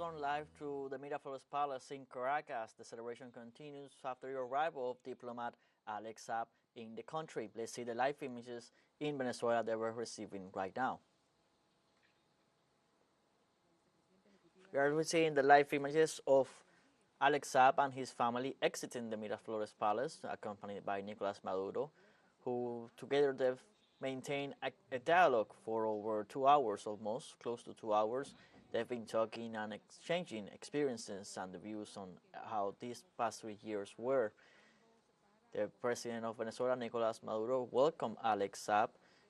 gone live to the Miraflores Palace in Caracas. The celebration continues after the arrival of Diplomat Alex Saab in the country. Let's see the live images in Venezuela that we're receiving right now. We are seeing the live images of Alex Saab and his family exiting the Miraflores Palace, accompanied by Nicolas Maduro, who together they've maintained a dialogue for over 2 hours almost, close to 2 hours. They've been talking and exchanging experiences and the views on how these past 3 years were. The president of Venezuela, Nicolas Maduro, welcomed Alex Saab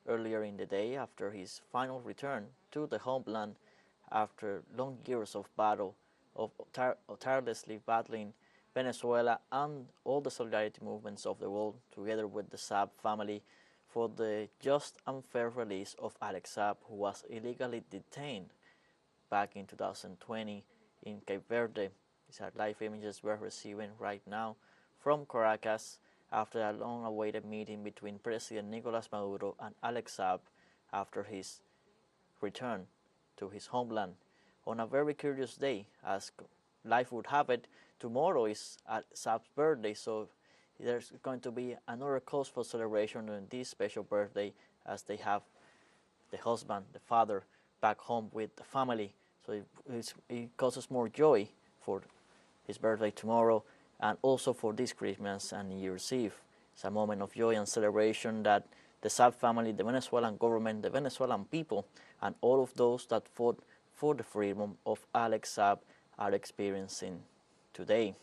earlier in the day after his final return to the homeland after long years of battle, of tirelessly battling Venezuela and all the solidarity movements of the world, together with the Saab family, for the just and fair release of Alex Saab, who was illegally detained back in 2020 in Cape Verde. These are live images we're receiving right now from Caracas after a long-awaited meeting between President Nicolas Maduro and Alex Saab after his return to his homeland on a very curious day. As life would have it, tomorrow is Saab's birthday, so there's going to be another cause for celebration on this special birthday, as they have the husband, the father, back home with the family. So it causes more joy for his birthday tomorrow and also for this Christmas and New Year's Eve. It's a moment of joy and celebration that the Saab family, the Venezuelan government, the Venezuelan people, and all of those that fought for the freedom of Alex Saab are experiencing today.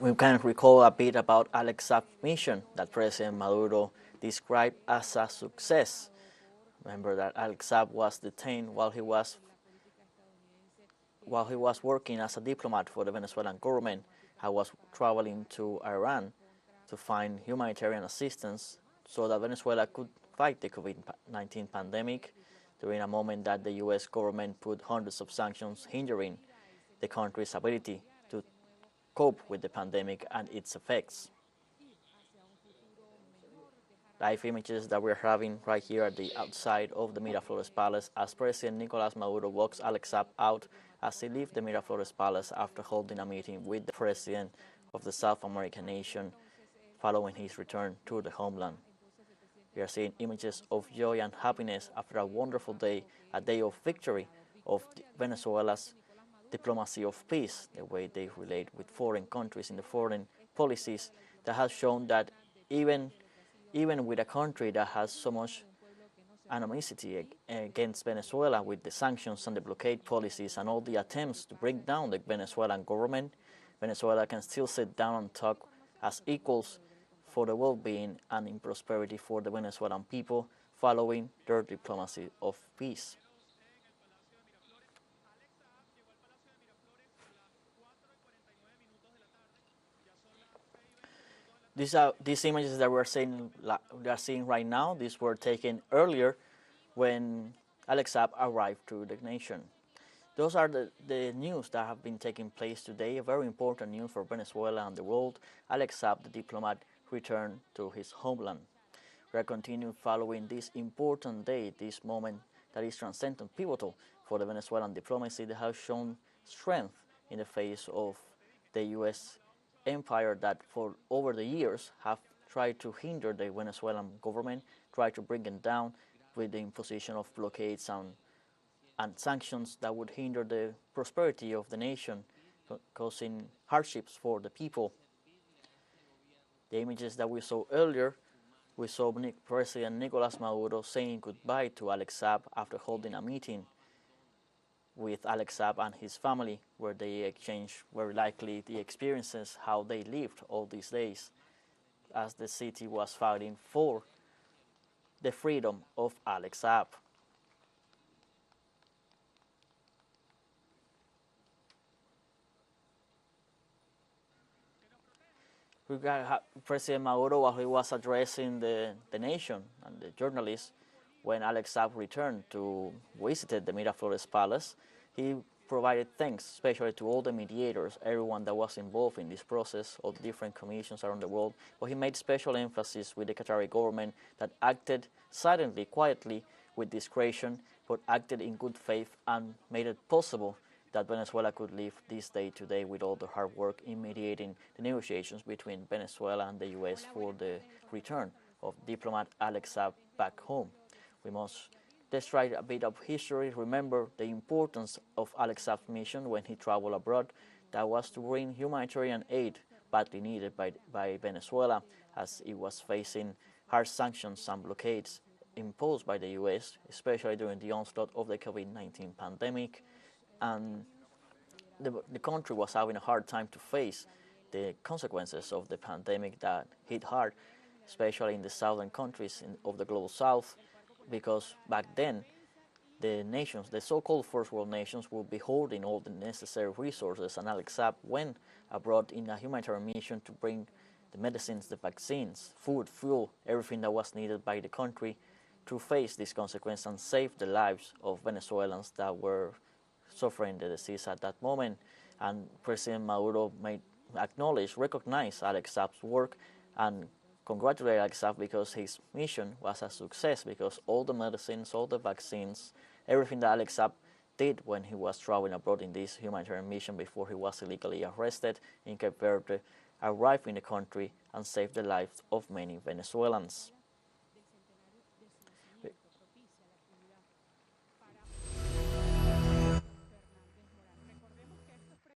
We can recall a bit about Alex Saab's mission that President Maduro described as a success. Remember that Alex Saab was detained while he was working as a diplomat for the Venezuelan government. I was traveling to Iran to find humanitarian assistance so that Venezuela could fight the COVID-19 pandemic during a moment that the U.S. government put hundreds of sanctions hindering the country's ability to cope with the pandemic and its effects. Live images that we're having right here at the outside of the Miraflores Palace as President Nicolas Maduro walks Alex Saab out as he leaves the Miraflores Palace after holding a meeting with the President of the South American nation following his return to the homeland. We are seeing images of joy and happiness after a wonderful day, a day of victory of Venezuela's diplomacy of peace, the way they relate with foreign countries in the foreign policies that has shown that even with a country that has so much animosity against Venezuela with the sanctions and the blockade policies and all the attempts to bring down the Venezuelan government, Venezuela can still sit down and talk as equals for the well-being and in prosperity for the Venezuelan people following their diplomacy of peace. These images that we are seeing right now, these were taken earlier when Alex Saab arrived to the nation. Those are the news that have been taking place today, a very important news for Venezuela and the world. Alex Saab, the diplomat, returned to his homeland. We are continuing following this important day, this moment that is transcendent, pivotal for the Venezuelan diplomacy that has shown strength in the face of the U.S. empire that for over the years have tried to hinder the Venezuelan government, tried to bring it down with the imposition of blockades and sanctions that would hinder the prosperity of the nation, causing hardships for the people. The images that we saw earlier, we saw President Nicolas Maduro saying goodbye to Alex Saab after holding a meeting with Alex Saab and his family, where they exchanged very likely the experiences, how they lived all these days as the city was fighting for the freedom of Alex Saab. We got President Maduro, while he was addressing the nation and the journalists, when Alex Saab returned to visit the Miraflores Palace, he provided thanks, especially to all the mediators, everyone that was involved in this process, all the different commissions around the world. But he made special emphasis with the Qatari government that acted silently, quietly, with discretion, but acted in good faith and made it possible that Venezuela could live this day today with all the hard work in mediating the negotiations between Venezuela and the U.S. for the return of Diplomat Alex Saab back home. We must just write a bit of history, remember the importance of Alex Saab's mission when he traveled abroad, that was to bring humanitarian aid badly needed by Venezuela as it was facing harsh sanctions and blockades imposed by the U.S., especially during the onslaught of the COVID-19 pandemic. And the country was having a hard time to face the consequences of the pandemic that hit hard, especially in the southern countries of the global south, because back then the nations, the so-called first world nations, would be holding all the necessary resources, and Alex Saab went abroad in a humanitarian mission to bring the medicines, the vaccines, food, fuel, everything that was needed by the country to face this consequence and save the lives of Venezuelans that were suffering the disease at that moment. And President Maduro made recognize Alex Saab's work and congratulate Alex Saab because his mission was a success, because all the medicines, all the vaccines, everything that Alex Saab did when he was traveling abroad in this humanitarian mission before he was illegally arrested in Cape Verde arrived in the country and saved the lives of many Venezuelans.